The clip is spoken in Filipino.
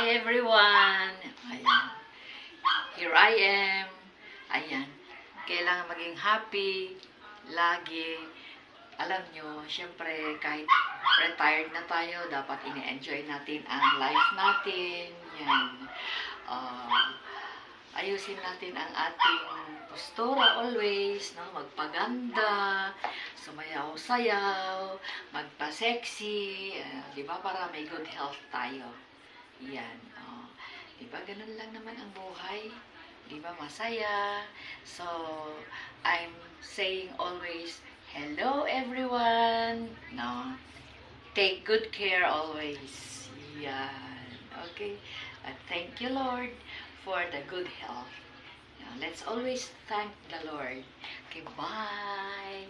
Hi everyone! Ayan. Here I am. Ayan. Kailangan maging happy. Lagi. Alam nyo, syempre, kahit retired na tayo, dapat ini-enjoy natin ang life natin. Yan. Ayusin natin ang ating postura always, no? Magpaganda, sumayaw-sayaw, magpa-sexy, di ba? Para may good health tayo. Yan. Di ba? Ganun lang naman ang buhay. Di ba? Masaya. So, I'm saying always, hello everyone. No? Take good care always. Yan. Okay? Thank you, Lord, for the good health. Let's always thank the Lord. Okay, bye.